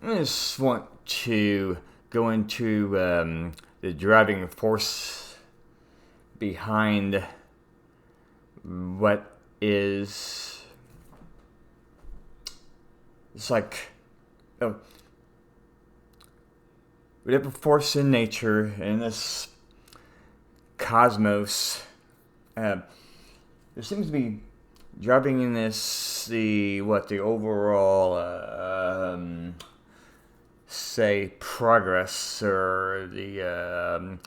I just want to go into the driving force behind what is. It's like oh, whatever force in nature in this cosmos. There seems to be driving in the overall say progress or the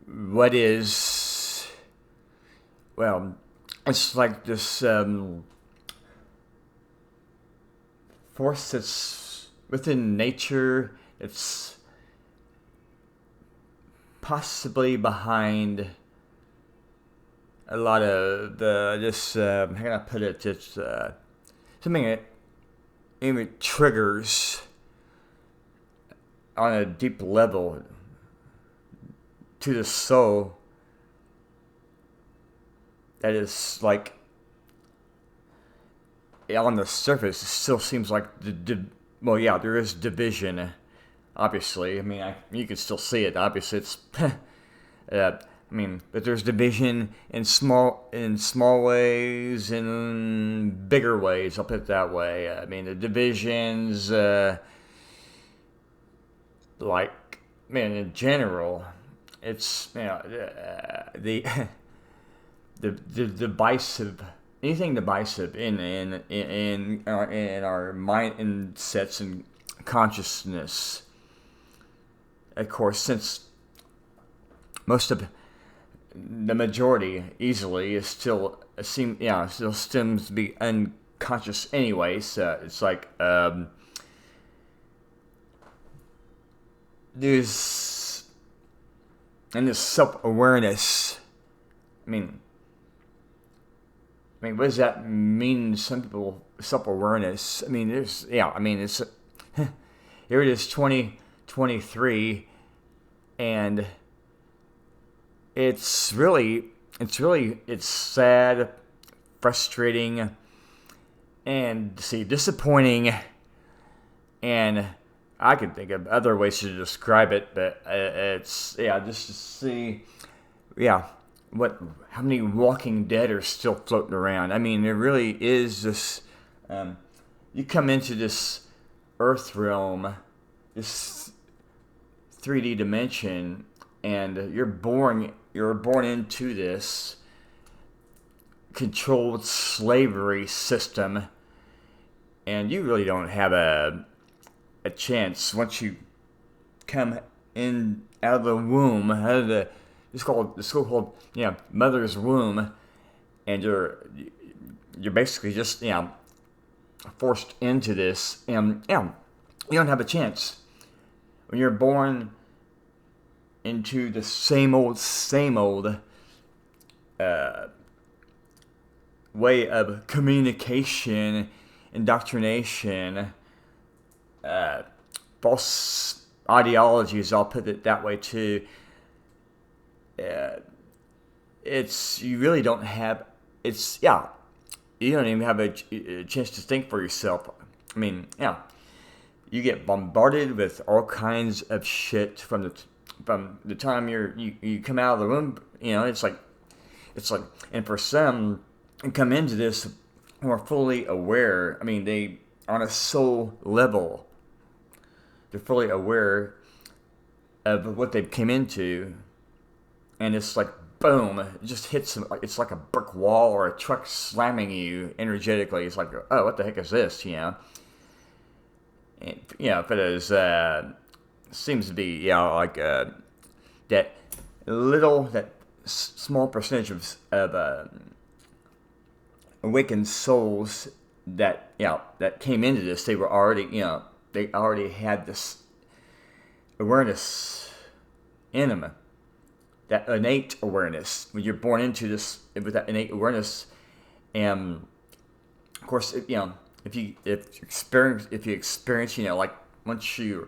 what is it's like this force that's within nature. It's possibly behind a lot of this. How can I put it? It's something that even triggers on a deep level to the soul. That is like on the surface, it still seems like there is division. Obviously, I mean, you can still see it. Obviously, it's. But there's division in small ways, in bigger ways. I'll put it that way. I mean, the divisions, in general, it's the the divisive. Anything divisive in our mindsets and consciousness. Of course, since most of the majority easily is still stems to be unconscious anyway. So it's like there's and this self-awareness. I mean, what does that mean to some people? Self-awareness. I mean, it's here it is, 2023, and it's sad, frustrating, and disappointing, and I can think of other ways to describe it, but it's just to see, how many Walking Dead are still floating around. I mean, there really is this. You come into this Earth realm, this 3D dimension, and you're born into this controlled slavery system, and you really don't have a chance once you come in out of the womb, out of the so-called mother's womb, and you're basically just forced into this, and you don't have a chance when you're born into the same old way of communication, indoctrination, false ideologies. I'll put it that way too. You really don't have. You don't even have a chance to think for yourself. I mean, you get bombarded with all kinds of shit from the time you come out of the womb. It's like, and for some, come into this more fully aware. I mean, they on a soul level, they're fully aware of what they came into, and it's like boom, it just hits them. It's like a brick wall or a truck slamming you energetically. It's like, oh, what the heck is this? And, if it is, seems to be, that small percentage of awakened souls that came into this. They were already, they already had this awareness in them. That innate awareness, when you're born into this with that innate awareness, and of course, if you experience, like once you,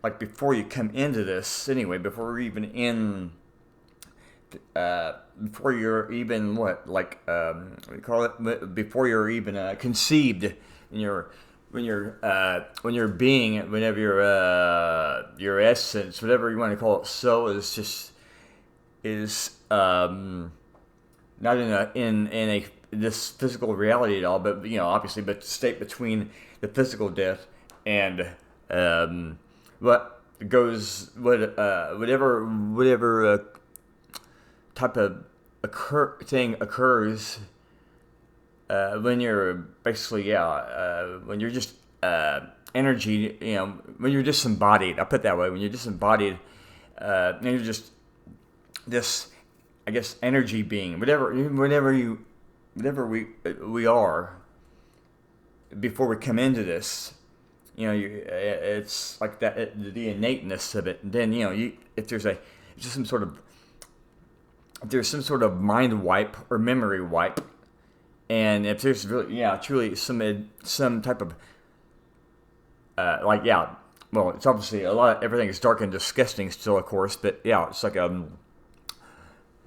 like before you come into this, anyway, before we're even in before you're even what do you call it? Before you're even conceived, when you're being, whenever your essence, whatever you want to call it, soul is not in a this physical reality at all, but obviously, but state between the physical death and whatever type of thing occurs when you're basically when you're just energy, when you're disembodied. I'll put it that way. When you're disembodied, and you're just this, I guess, energy being, whatever we are before we come into this. It's like that, the innateness of it. And then if there's some sort of mind wipe or memory wipe, and if there's really truly some type of well, it's obviously everything is dark and disgusting still, of course, but it's like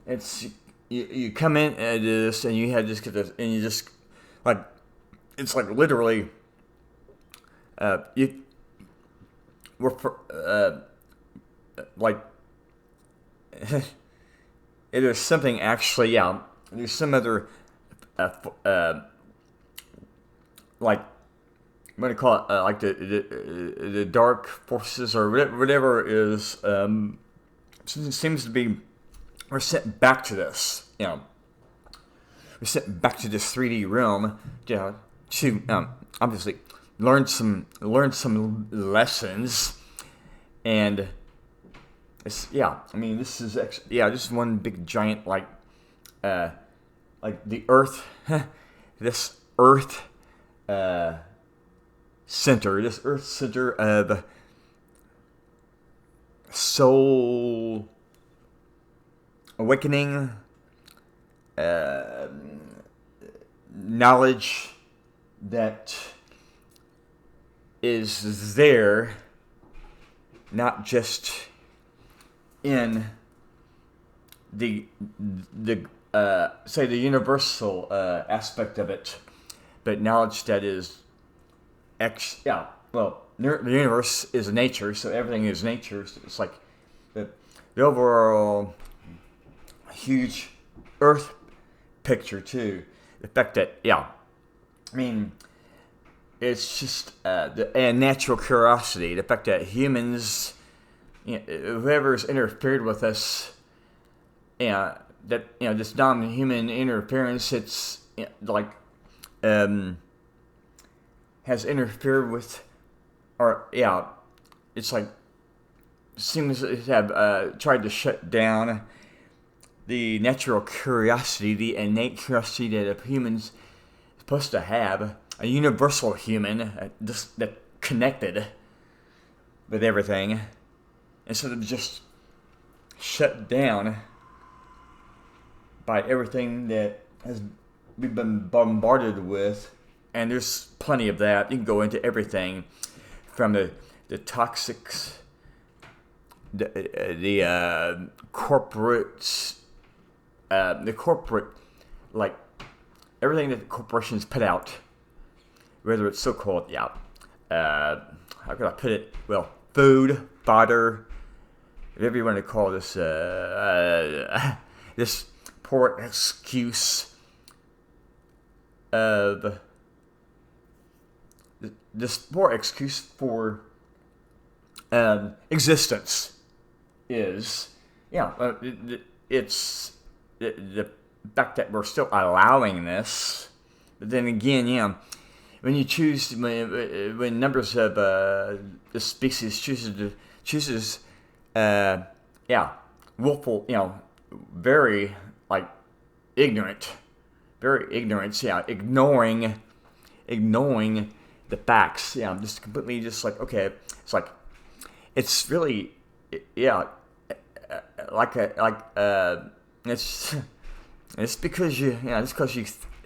it's you come in and this, and you had just get this, and you just like, it's like literally like there's something actually, there's some other like, I'm gonna call it like the dark forces or whatever is seems to be, we're sent back to this, we're sent back to this 3D realm, to obviously learn some lessons, and it's this is one big giant like the Earth, this Earth center of soul awakening, knowledge that is there, not just in the say the universal aspect of it, but knowledge that is the universe is nature, so everything is nature. So it's like the overall huge Earth picture too. The fact that it's just a natural curiosity. The fact that humans, whoever's interfered with us, this non-human interference, it's has interfered with, or it's like seems to have tried to shut down the natural curiosity, the innate curiosity that a human's supposed to have, a universal human, that connected with everything, instead of just shut down by everything that we've been bombarded with. And there's plenty of that. You can go into everything from the toxics, the corporate, like everything that the corporations put out, whether it's so-called, how could I put it? Well, food, fodder, whatever you want to call this, this poor excuse of this poor excuse for existence is, it's the fact that we're still allowing this. But then again, when you choose, when numbers of the species chooses, willful, very ignorant, ignoring the facts, just completely, just like, okay, it's like, it's really, it's because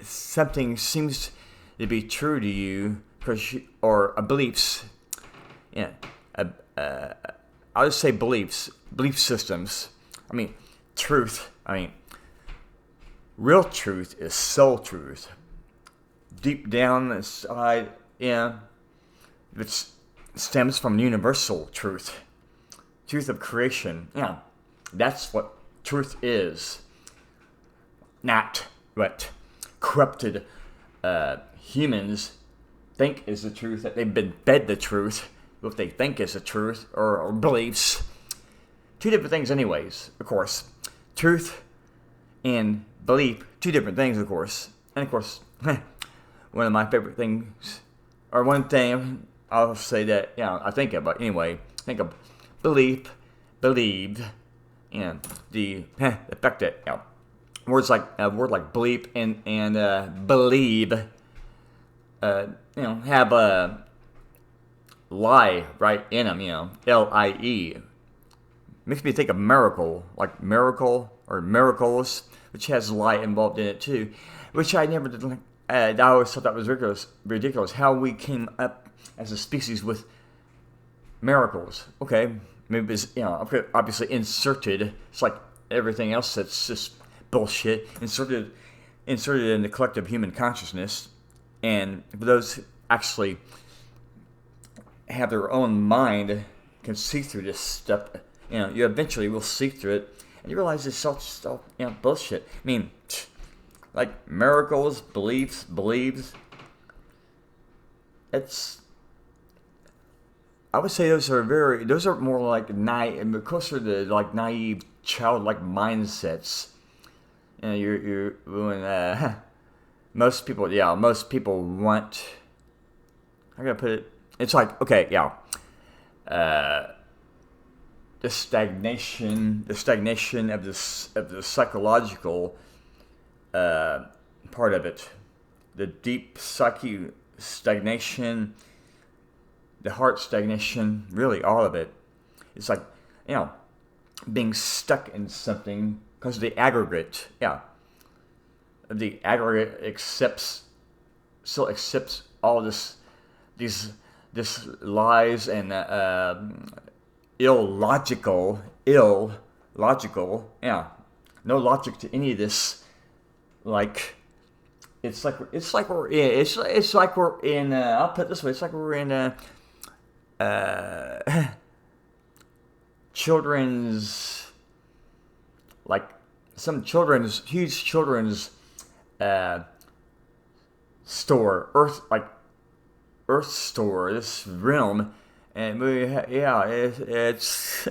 something seems to be true to you, or beliefs, I'll just say belief systems. I mean, truth. I mean, real truth is soul truth. Deep down inside, yeah, it stems from universal truth. Truth of creation. Yeah, that's what truth is. Not what corrupted humans think is the truth, that they've been fed the truth, what they think is the truth, or beliefs. Two different things anyways, of course. Truth and belief, two different things, of course. And of course, one of my favorite things, or one thing I'll say that, I think of, but anyway, think of belief, believed, and the fact that, words like bleep and believe, have a lie right in them, L-I-E. Makes me think of miracle, like miracle or miracles, which has lie involved in it too, which I never did. I always thought that was ridiculous. How we came up as a species with miracles. Okay, maybe it's, obviously inserted. It's like everything else that's just bullshit. Inserted in the collective human consciousness, and for those who actually have their own mind, can see through this stuff. You eventually will see through it, and you realize it's all just bullshit. I mean, like miracles, beliefs, believes. I would say those are more like naive, closer to like naive, childlike mindsets. You're when most people want. I'm gonna put it. It's like, okay, the stagnation of the psychological part of it, the deep psyche stagnation, the heart stagnation, really all of it. It's like, being stuck in something because of the aggregate. The aggregate still accepts all this lies and illogical, no logic to any of this. Like, it's like we're in. I'll put it this way: it's like we're in children's, like huge children's store, Earth store, this realm. And it's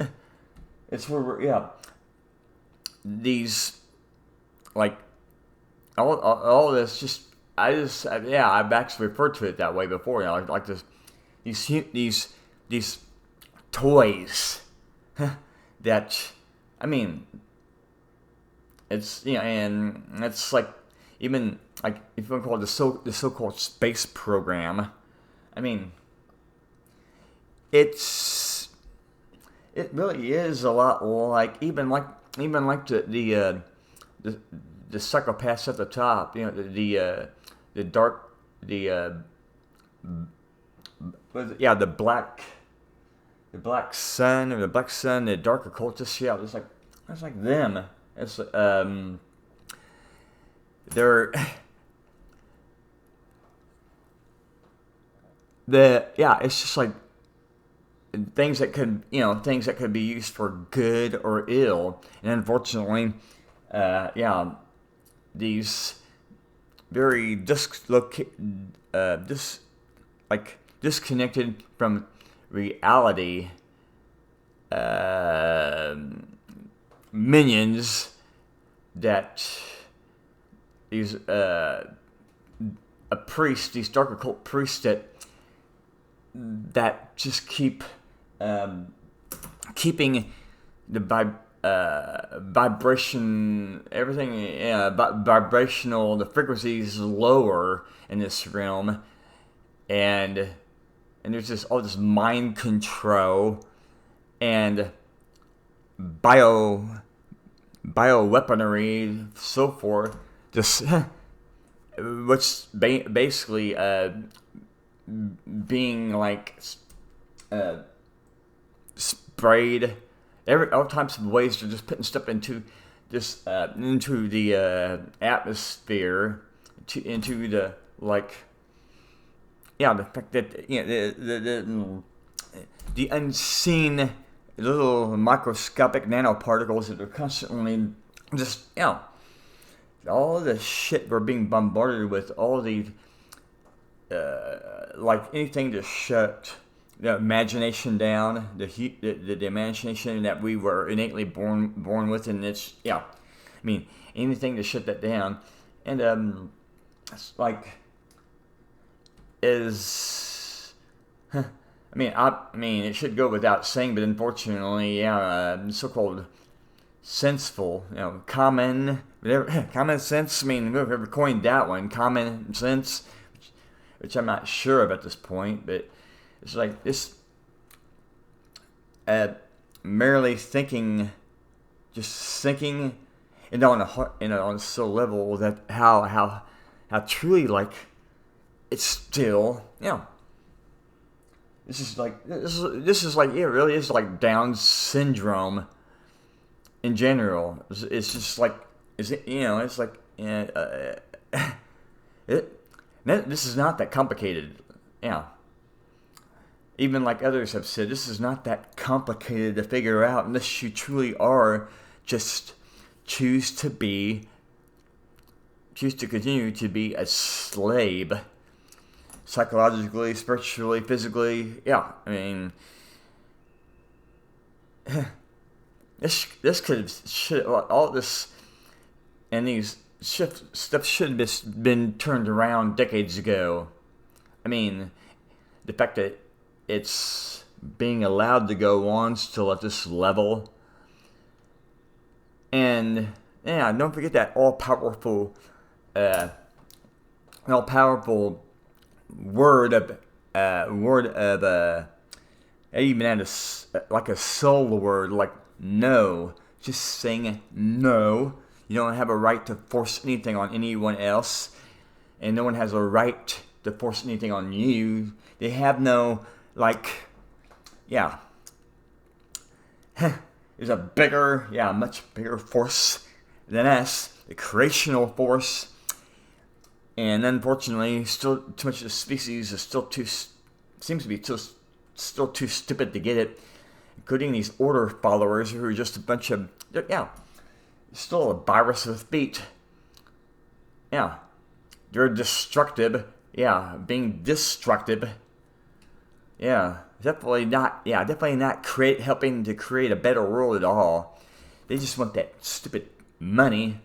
where we're, these, like, all this I've actually referred to it that way before. Like these toys that, I mean, it's, and it's like, even like if you want to call it the so-called space program. I mean, it really is a lot like even like the psychopaths at the top. The black sun, the dark occultists. Yeah, it's like them. It's they're it's just like things that could be used for good or ill, and unfortunately, these very disconnected from reality minions that these these dark occult priests that just keep keeping the vibration, everything, vibrational, the frequencies lower in this realm, and there's just all this mind control and bioweaponry, so forth. Just what's basically being like sprayed all types of ways. They're just putting stuff into just into the atmosphere, into the the fact that the unseen little microscopic nanoparticles that are constantly just all the shit we're being bombarded with, all the anything to shut the imagination down, the imagination that we were innately born with, and it's anything to shut that down, and it's is. it should go without saying, but unfortunately, so-called senseful, common sense. Whoever coined that one, common sense, which I'm not sure of at this point, but it's like this, merely thinking, just thinking, and on a soul level that how truly it's still This is like it really is like Down syndrome in general. It's just like this is not that complicated. Even like others have said, this is not that complicated to figure out unless you truly are just choose to continue to be a slave. Psychologically, spiritually, physically, this should all this and these stuff should have been turned around decades ago. The fact that it's being allowed to go on still at this level, and don't forget that all powerful word of even at a soul word, like no, just saying no. You don't have a right to force anything on anyone else, and no one has a right to force anything on you. They have no there's a much bigger force than us, the creational force. And unfortunately, still too much of the species is still seems to be still too stupid to get it, including these order followers who are just a bunch of still a virus with feet. You're destructive. Being destructive. Definitely not helping to create a better world at all. They just want that stupid money.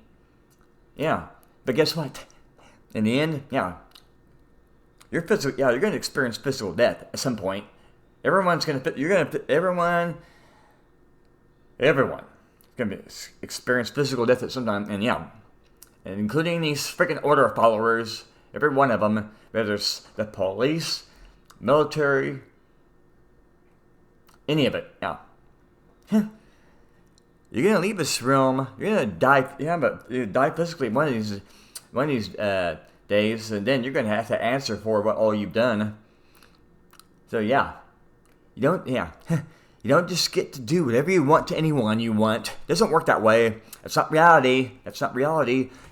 But guess what? In the end, you're going to experience physical death at some point. Everyone's going to experience physical death at some time, and including these freaking order followers, every one of them, whether it's the police, military, any of it, You're going to leave this realm, you're going to die, but you die physically one of these days, and then you're going to have to answer for what all you've done. So you don't just get to do whatever you want to anyone you want. It doesn't work that way. That's not reality.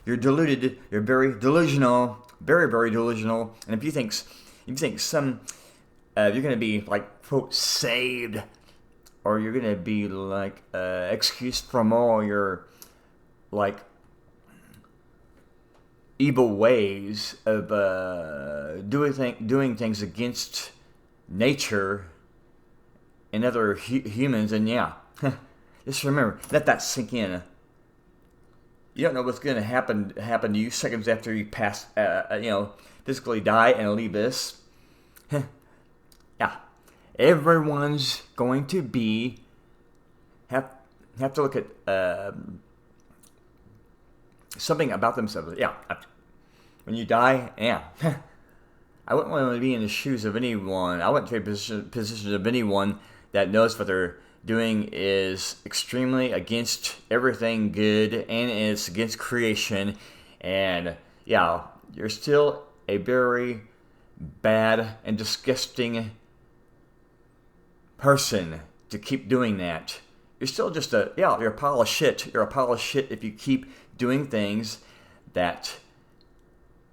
You're deluded. You're very delusional. Very, very delusional. And if you think you're going to be quote saved, or you're going to be excused from all your evil ways of doing things against nature and other humans, and just remember, let that sink in. You don't know what's going to happen to you seconds after you pass, physically die and leave this. Everyone's going to have to look at something about themselves. When you die, I wouldn't want to be in the shoes of anyone. I wouldn't take position of anyone that knows what they're doing is extremely against everything good, and it's against creation. And you're still a very bad and disgusting person to keep doing that. you're still just you're a pile of shit. You're a pile of shit if you keep doing things that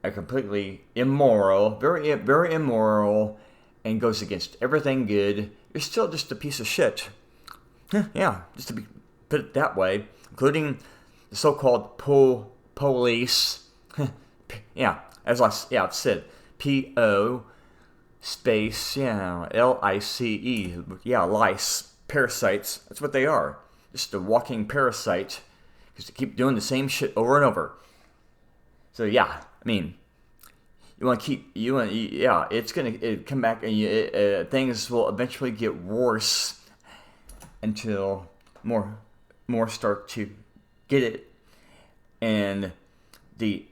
are completely immoral, very, very immoral, and goes against everything good. You're still just a piece of shit. Yeah, just to put it that way, including the so-called police. Yeah, I've said P-O space, L-I-C-E. Yeah, lice, parasites. That's what they are. Just a walking parasite, because they keep doing the same shit over and over. So yeah, I mean, it's gonna come back, and things will eventually get worse until more start to get it, and the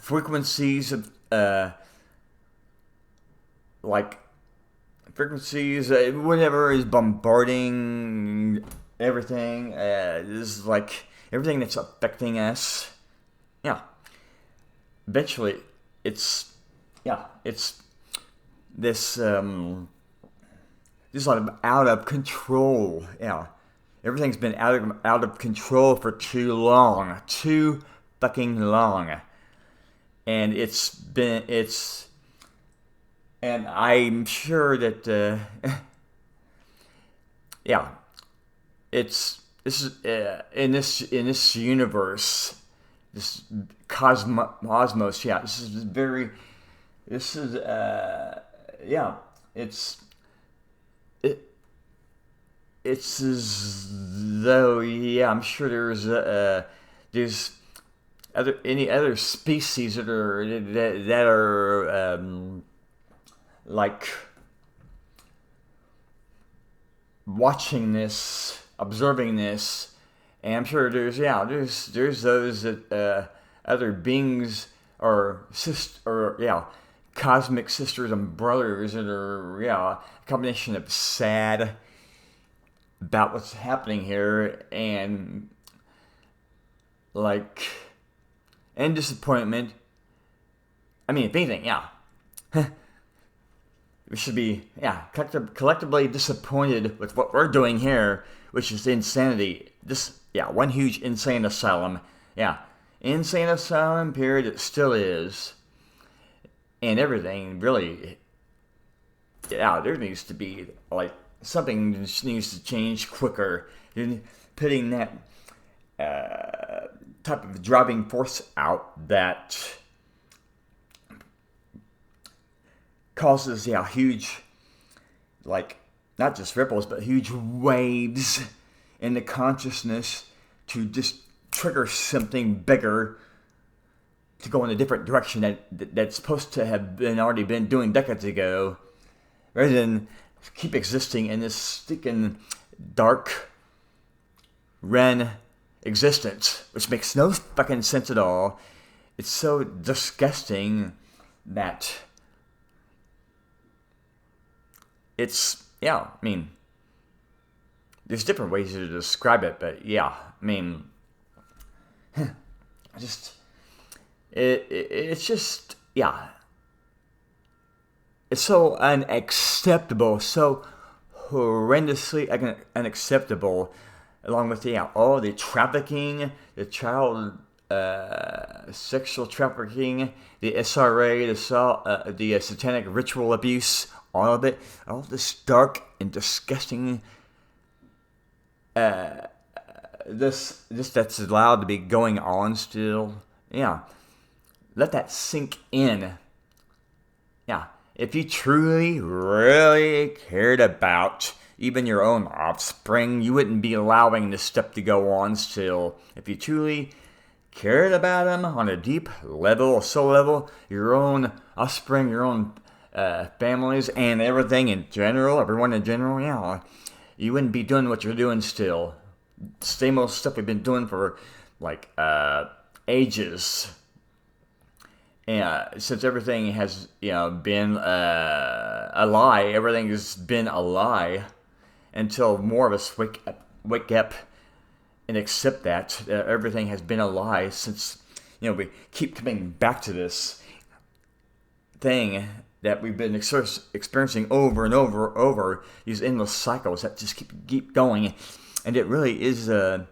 frequencies of whatever is bombarding everything. This is like everything that's affecting us. Yeah. Eventually, it's this this is out of control. Yeah. Everything's been out of control for too long. Too fucking long. And and I'm sure that this is in this universe, this cosmos. Yeah, this is it's as though, I'm sure there's any other species that are like watching this, observing this, and I'm sure there's those that other beings or cosmic sisters and brothers that are a combination of sad about what's happening here and and disappointment. I mean, if anything, we should be collectively disappointed with what we're doing here, which is insanity. This one huge insane asylum. Insane asylum period. It still is, and everything really. There needs to be something just needs to change quicker. You're putting that type of driving force out that causes huge, not just ripples, but huge waves in the consciousness to just trigger something bigger to go in a different direction that's supposed to have already been doing decades ago, rather than keep existing in this stinking dark Ren existence, which makes no fucking sense at all. It's so disgusting that it's, I mean, there's different ways to describe it, but it's just, it's so unacceptable, so horrendously unacceptable, along with all the trafficking, the child sexual trafficking, the SRA, the satanic ritual abuse, all of it, all this dark and disgusting this that's allowed to be going on still. Let that sink in. If you truly, really cared about even your own offspring, you wouldn't be allowing this stuff to go on still. If you truly cared about them on a deep level, soul level, your own offspring, your own families, and everything in general, everyone in general, you wouldn't be doing what you're doing still. Same old stuff we've been doing for ages. Since everything has been a lie, everything has been a lie until more of us wake up and accept that everything has been a lie. Since we keep coming back to this thing that we've been experiencing over and over, these endless cycles that just keep going, and it really is, it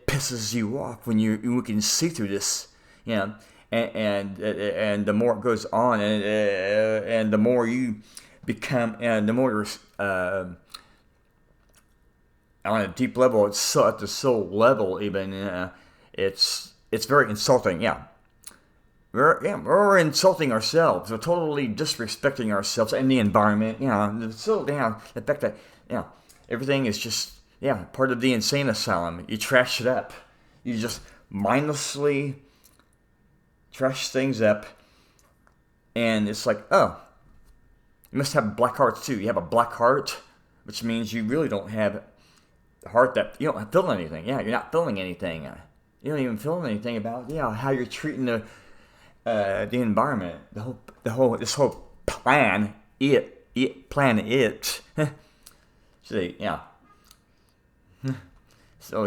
pisses you off when you can see through this, and the more it goes on, and the more you become, and the more you're on a deep level, it's at the soul level even, it's very insulting, We're insulting ourselves. We're totally disrespecting ourselves and the environment. The fact that everything is just part of the insane asylum. You trash it up. You just mindlessly trash things up, and it's like, oh, you must have black hearts too. You have a black heart, which means you really don't have a heart that you don't feel anything. You're not feeling anything. You don't even feel anything about how you're treating the environment, this whole plan, So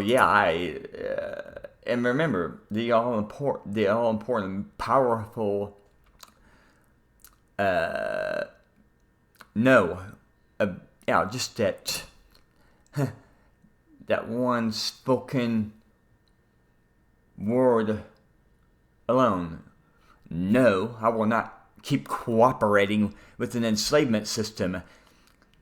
and remember the all important, powerful, just that one spoken word alone. No, I will not keep cooperating with an enslavement system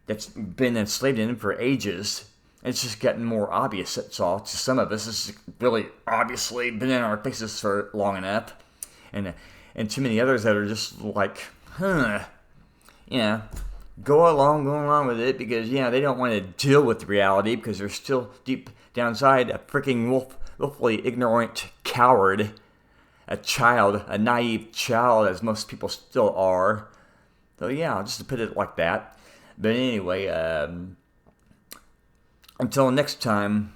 that's been enslaved in for ages. It's just getting more obvious, that's all. To some of us, it's really obviously been in our faces for long enough. And too many others that are just like, go along with it because, they don't want to deal with reality because they're still deep downside a freaking willfully ignorant coward. A naive child, as most people still are. So just to put it like that. But anyway, until next time,